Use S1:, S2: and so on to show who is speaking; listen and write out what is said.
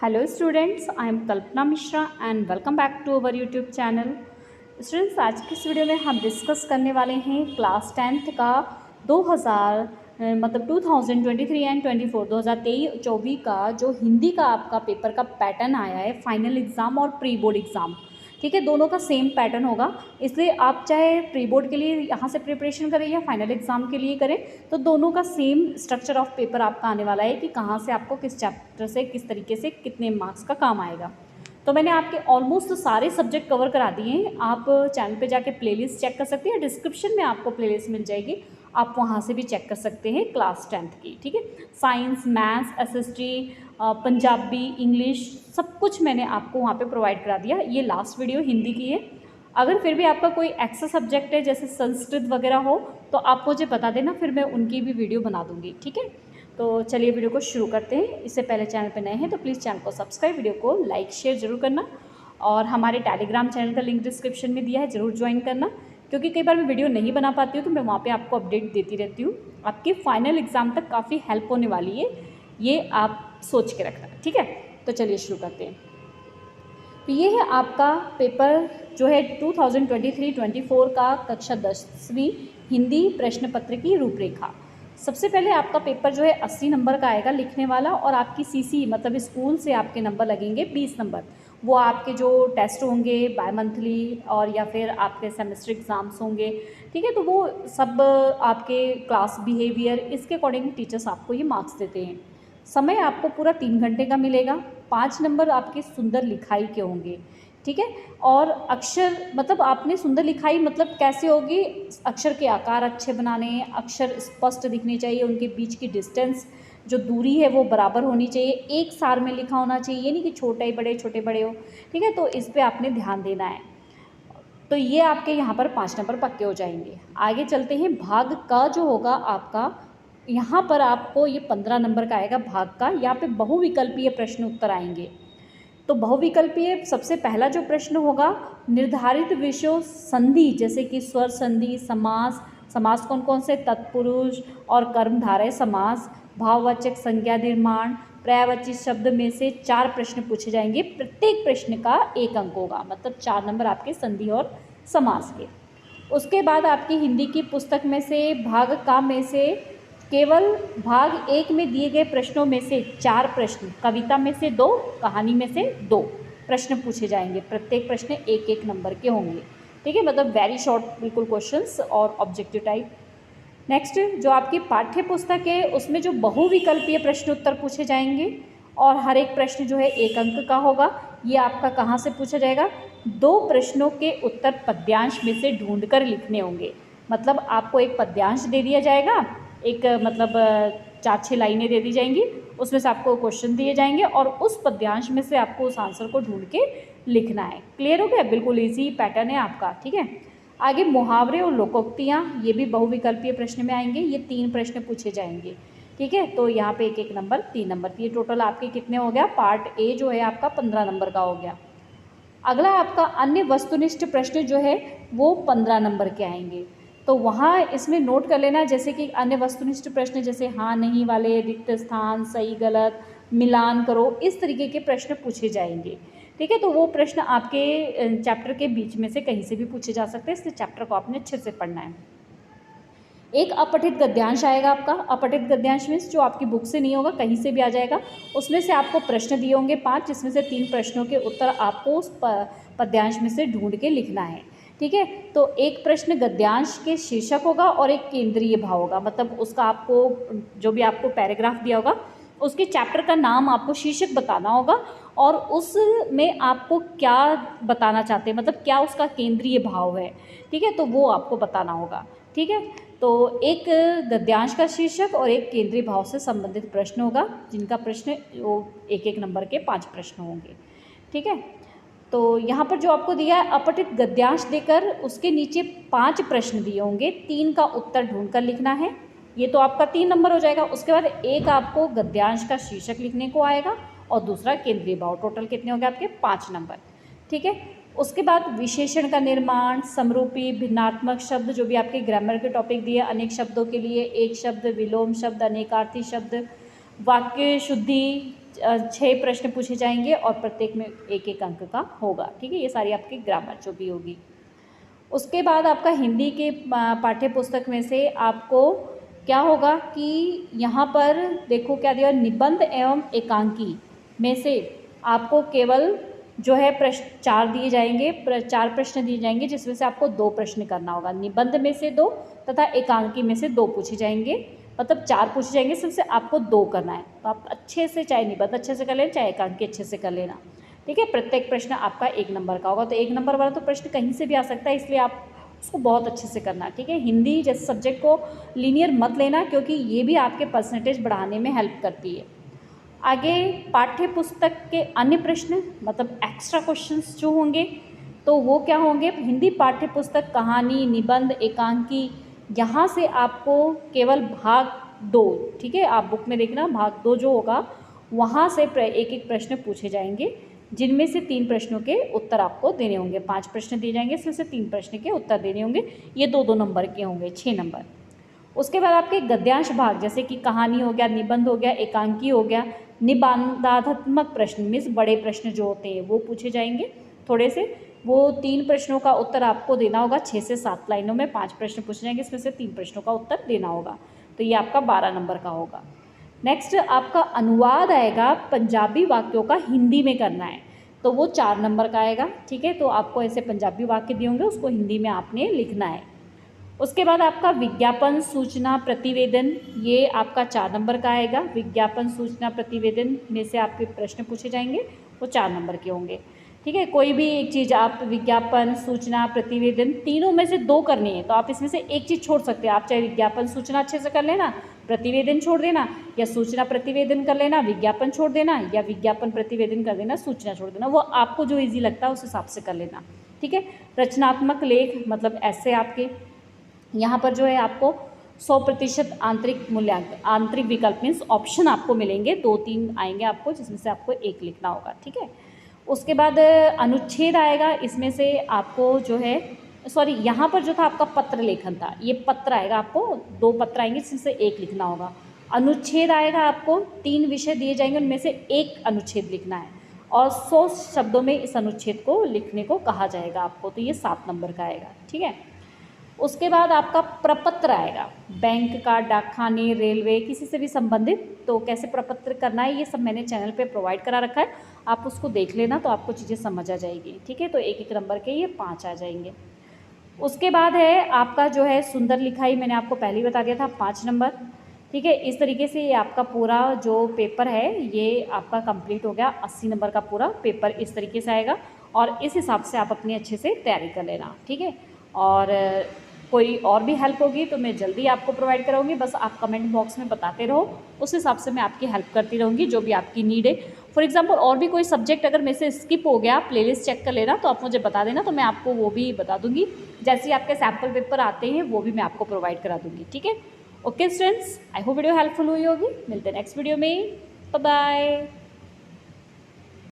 S1: Hello students, I am Kalpana Mishra and welcome back to our YouTube channel. Students, आज की इस video में हम डिस्कस करने वाले हैं क्लास 10th का 2023 एंड 24 2023-24 का जो हिंदी का आपका पेपर का पैटर्न आया है, फाइनल एग्ज़ाम और प्री बोर्ड एग्ज़ाम। ठीक है, दोनों का सेम पैटर्न होगा, इसलिए आप चाहे प्री बोर्ड के लिए यहाँ से प्रिपरेशन करें या फाइनल एग्ज़ाम के लिए करें तो दोनों का सेम स्ट्रक्चर ऑफ पेपर आपका आने वाला है कि कहाँ से आपको किस चैप्टर से किस तरीके से कितने मार्क्स का काम आएगा। तो मैंने आपके ऑलमोस्ट सारे सब्जेक्ट कवर करा दिए हैं। आप चैनल पे जाके प्लेलिस्ट चेक कर सकते हैं, डिस्क्रिप्शन में आपको प्लेलिस्ट मिल जाएगी, आप वहाँ से भी चेक कर सकते हैं क्लास 10th की। ठीक है, science, maths, SST, Punjabi, English सब कुछ मैंने आपको वहाँ पे प्रोवाइड करा दिया। ये लास्ट वीडियो हिंदी की है। अगर फिर भी आपका कोई एक्स्ट्रा सब्जेक्ट है जैसे संस्कृत वगैरह हो तो आप मुझे बता देना, फिर मैं उनकी भी वीडियो बना दूँगी। ठीक है, तो चलिए वीडियो को शुरू करते हैं। इससे पहले चैनल पर नए हैं तो प्लीज़ चैनल को सब्सक्राइब, वीडियो को लाइक शेयर ज़रूर करना और हमारे टेलीग्राम चैनल का लिंक डिस्क्रिप्शन में दिया है, ज़रूर ज्वाइन करना, क्योंकि कई बार मैं वीडियो नहीं बना पाती हूँ तो मैं वहाँ पे आपको अपडेट देती रहती हूँ। आपके फाइनल एग्ज़ाम तक काफ़ी हेल्प होने वाली है, ये आप सोच के रखना। ठीक है, तो चलिए शुरू करते हैं। तो ये है आपका पेपर जो है 2023-24 का कक्षा 10वीं हिंदी प्रश्न पत्र की रूपरेखा। सबसे पहले आपका पेपर जो है 80 नंबर का आएगा लिखने वाला, और आपकी सीसी मतलब स्कूल से आपके नंबर लगेंगे 20 नंबर। वो आपके जो टेस्ट होंगे बाय मंथली और या फिर आपके सेमेस्टर एग्ज़ाम्स होंगे। ठीक है, तो वो सब आपके क्लास बिहेवियर इसके अकॉर्डिंग टीचर्स आपको ये मार्क्स देते हैं। समय आपको पूरा 3 घंटे का मिलेगा। 5 नंबर आपकी सुंदर लिखाई के होंगे। ठीक है, और अक्षर मतलब आपने सुंदर लिखाई मतलब कैसे होगी, अक्षर के आकार अच्छे बनाने हैं, अक्षर स्पष्ट दिखने चाहिए, उनके बीच की डिस्टेंस जो दूरी है वो बराबर होनी चाहिए, एक सार में लिखा होना चाहिए, ये नहीं कि छोटे बड़े छोटे बड़े हो। ठीक है, तो इस पर आपने ध्यान देना है। तो ये आपके यहाँ पर 5 नंबर पक्के हो जाएंगे। आगे चलते हैं, भाग का जो होगा आपका, यहाँ पर आपको ये 15 नंबर का आएगा भाग का। यहाँ पे बहुविकल्पीय प्रश्न उत्तर आएंगे। तो बहुविकल्पीय सबसे पहला जो प्रश्न होगा, निर्धारित विषयों संधि जैसे कि स्वर संधि, समास, समास कौन कौन से, तत्पुरुष और कर्मधारय समास, भाववाचक संज्ञा निर्माण, पर्यायवाची शब्द में से 4 प्रश्न पूछे जाएंगे। प्रत्येक प्रश्न का 1 अंक होगा, मतलब 4 नंबर आपके संधि और समास के। उसके बाद आपकी हिंदी की पुस्तक में से भाग का में से केवल भाग 1 में दिए गए प्रश्नों में से 4 प्रश्न, कविता में से 2, कहानी में से 2 प्रश्न पूछे जाएंगे। प्रत्येक प्रश्न 1-1 नंबर के होंगे। ठीक है, मतलब वेरी शॉर्ट बिल्कुल क्वेश्चंस और ऑब्जेक्टिव टाइप। नेक्स्ट, जो आपकी पाठ्य पुस्तक है उसमें जो बहुविकल्पीय प्रश्न उत्तर पूछे जाएंगे और हर एक प्रश्न जो है 1 अंक का होगा। ये आपका कहाँ से पूछा जाएगा, 2 प्रश्नों के उत्तर पद्यांश में से ढूंढ कर लिखने होंगे। मतलब आपको एक पद्यांश दे दिया जाएगा, एक मतलब 4-6 लाइनें दे दी जाएंगी, उसमें से आपको क्वेश्चन दिए जाएंगे और उस पद्यांश में से आपको उस आंसर को ढूंढ के लिखना है। क्लियर हो गया, बिल्कुल इजी पैटर्न है आपका। ठीक है, आगे मुहावरे और लोकोक्तियाँ, ये भी बहुविकल्पीय प्रश्न में आएंगे। ये 3 प्रश्न पूछे जाएंगे। ठीक है, तो यहाँ पे 1-1 नंबर, 3 नंबर, ये टोटल आपके कितने हो गया, पार्ट ए जो है आपका 15 नंबर का हो गया। अगला आपका अन्य वस्तुनिष्ठ प्रश्न जो है वो 15 नंबर के आएंगे। तो वहाँ इसमें नोट कर लेना, जैसे कि अन्य वस्तुनिष्ठ प्रश्न जैसे हाँ नहीं वाले, रिक्त स्थान, सही गलत, मिलान करो, इस तरीके के प्रश्न पूछे जाएंगे। ठीक है, तो वो प्रश्न आपके चैप्टर के बीच में से कहीं से भी पूछे जा सकते हैं, इसलिए चैप्टर को आपने अच्छे से पढ़ना है। एक अपठित गद्यांश आएगा आपका। अपठित गद्यांश मीन्स जो आपकी बुक से नहीं होगा, कहीं से भी आ जाएगा। उसमें से आपको प्रश्न दिए होंगे 5, जिसमें से 3 प्रश्नों के उत्तर आपको उस पद्यांश में से ढूंढ के लिखना है। ठीक है, तो एक प्रश्न गद्यांश के शीर्षक होगा और एक केंद्रीय भाव होगा, मतलब उसका आपको जो भी आपको पैराग्राफ दिया होगा उसके चैप्टर का नाम आपको शीर्षक बताना होगा और उसमें आपको क्या बताना चाहते हैं, मतलब क्या उसका केंद्रीय भाव है। ठीक है, तो वो आपको बताना होगा। ठीक है, तो एक गद्यांश का शीर्षक और एक केंद्रीय भाव से संबंधित प्रश्न होगा, जिनका प्रश्न वो 1-1 नंबर के 5 प्रश्न होंगे। ठीक है, तो यहाँ पर जो आपको दिया है अपठित गद्यांश देकर उसके नीचे 5 प्रश्न दिए होंगे, 3 का उत्तर ढूंढकर लिखना है। ये तो आपका 3 नंबर हो जाएगा। उसके बाद एक आपको गद्यांश का शीर्षक लिखने को आएगा और दूसरा केंद्रीय भाव। टोटल कितने हो गए आपके, 5 नंबर। ठीक है, उसके बाद विशेषण का निर्माण, समरूपी, भिन्नात्मक शब्द जो भी आपके ग्रामर के टॉपिक दिए, अनेक शब्दों के लिए एक शब्द, विलोम शब्द, अनेकार्थी शब्द, वाक्य शुद्धि, 6 प्रश्न पूछे जाएंगे और प्रत्येक में 1-1 अंक का होगा। ठीक है, ये सारी आपकी ग्रामर जो भी होगी। उसके बाद आपका हिंदी के पाठ्य पुस्तक में से आपको क्या होगा कि यहाँ पर देखो क्या दिया, निबंध एवं एकांकी में से आपको केवल जो है प्रश्न 4 दिए जाएंगे, 4 प्रश्न दिए जाएंगे, जिसमें से आपको 2 प्रश्न करना होगा। निबंध में से 2 तथा एकांकी में से 2 पूछे जाएंगे, मतलब 4 पूछे जाएंगे, सिर्फ आपको 2 करना है। तो आप अच्छे से चाहे निबंध अच्छे से कर लेना, चाहे एकांकी अच्छे से कर लेना। ठीक है, प्रत्येक प्रश्न आपका 1 नंबर का होगा। तो 1 नंबर वाला तो प्रश्न कहीं से भी आ सकता है, इसलिए आप उसको बहुत अच्छे से करना। ठीक है, हिंदी जैसे सब्जेक्ट को लीनियर मत लेना, क्योंकि ये भी आपके परसेंटेज बढ़ाने में हेल्प करती है। आगे पाठ्य पुस्तक के अन्य प्रश्न, मतलब एक्स्ट्रा क्वेश्चंस जो होंगे, तो वो क्या होंगे, हिंदी पाठ्य पुस्तक कहानी, निबंध, एकांकी, यहाँ से आपको केवल भाग 2, ठीक है, आप बुक में देखना भाग 2 जो होगा, वहाँ से 1-1 प्रश्न पूछे जाएंगे, जिनमें से 3 प्रश्नों के उत्तर आपको देने होंगे। 5 प्रश्न दिए जाएंगे, इसमें से 3 प्रश्न के उत्तर देने होंगे। ये 2-2 नंबर के होंगे, 6 नंबर। उसके बाद आपके गद्यांश भाग, जैसे कि कहानी हो गया, निबंध हो गया, एकांकी हो गया, निबंधात्मक प्रश्न मीन्स बड़े प्रश्न जो होते हैं वो पूछे जाएंगे थोड़े से। वो 3 प्रश्नों का उत्तर आपको देना होगा 6 से 7 लाइनों में। 5 प्रश्न पूछे जाएंगे, इसमें से 3 प्रश्नों का उत्तर देना होगा। तो ये आपका 12 नंबर का होगा। नेक्स्ट आपका अनुवाद आएगा, पंजाबी वाक्यों का हिंदी में करना है, तो वो 4 नंबर का आएगा। ठीक है, तो आपको ऐसे पंजाबी वाक्य दिए होंगे, उसको हिंदी में आपने लिखना है। उसके बाद आपका विज्ञापन, सूचना, प्रतिवेदन, ये आपका 4 नंबर का आएगा। विज्ञापन, सूचना, प्रतिवेदन में से आपके प्रश्न पूछे जाएंगे, वो 4 नंबर के होंगे। ठीक है, कोई भी एक चीज़ आप विज्ञापन, सूचना, प्रतिवेदन, तीनों में से 2 करनी है, तो आप इसमें से एक चीज़ छोड़ सकते हैं। आप चाहे विज्ञापन सूचना अच्छे से कर लेना, प्रतिवेदन छोड़ देना, या सूचना प्रतिवेदन कर लेना, विज्ञापन छोड़ देना, या विज्ञापन प्रतिवेदन कर देना, सूचना छोड़ देना, वो आपको जो ईजी लगता है उस हिसाब से कर लेना। ठीक है, रचनात्मक लेख मतलब ऐसे आपके यहाँ पर जो है आपको 100% आंतरिक मूल्यांकन, आंतरिक विकल्प मीन्स ऑप्शन आपको मिलेंगे, 2-3 आएंगे आपको, जिसमें से आपको 1 लिखना होगा। ठीक है, उसके बाद अनुच्छेद आएगा, इसमें से आपको जो है सॉरी यहाँ पर जो था आपका पत्र लेखन था, ये पत्र आएगा, आपको 2 पत्र आएंगे, जिसमें से 1 लिखना होगा। अनुच्छेद आएगा, आपको 3 विषय दिए जाएंगे, उनमें से 1 अनुच्छेद लिखना है, और 100 शब्दों में इस अनुच्छेद को लिखने को कहा जाएगा आपको, तो ये 7 नंबर का आएगा। ठीक है, उसके बाद आपका प्रपत्र आएगा, बैंक का, डाकखाने, रेलवे, किसी से भी संबंधित, तो कैसे प्रपत्र करना है ये सब मैंने चैनल पे प्रोवाइड करा रखा है, आप उसको देख लेना तो आपको चीज़ें समझ आ जाएगी। ठीक है, तो 1-1 नंबर के ये 5 आ जाएंगे। उसके बाद है आपका जो है सुंदर लिखाई, मैंने आपको पहले ही बता दिया था, 5 नंबर। ठीक है, इस तरीके से ये आपका पूरा जो पेपर है ये आपका कंप्लीट हो गया। 80 नंबर का पूरा पेपर इस तरीके से आएगा, और इस हिसाब से आप अपनी अच्छे से तैयारी कर लेना। ठीक है, और कोई और भी हेल्प होगी तो मैं जल्दी आपको प्रोवाइड कराऊंगी, बस आप कमेंट बॉक्स में बताते रहो, उस हिसाब से मैं आपकी हेल्प करती रहूँगी जो भी आपकी नीड है। फॉर एग्जांपल और भी कोई सब्जेक्ट अगर मेरे से स्किप हो गया, प्लेलिस्ट चेक कर लेना, तो आप मुझे बता देना, तो मैं आपको वो भी बता दूंगी। जैसे ही आपके सैम्पल पेपर आते हैं वो भी मैं आपको प्रोवाइड करा दूँगी। ठीक है, okay students, I hope video helpful हुई होगी। मिलते हैं नेक्स्ट वीडियो में, बाय बाय।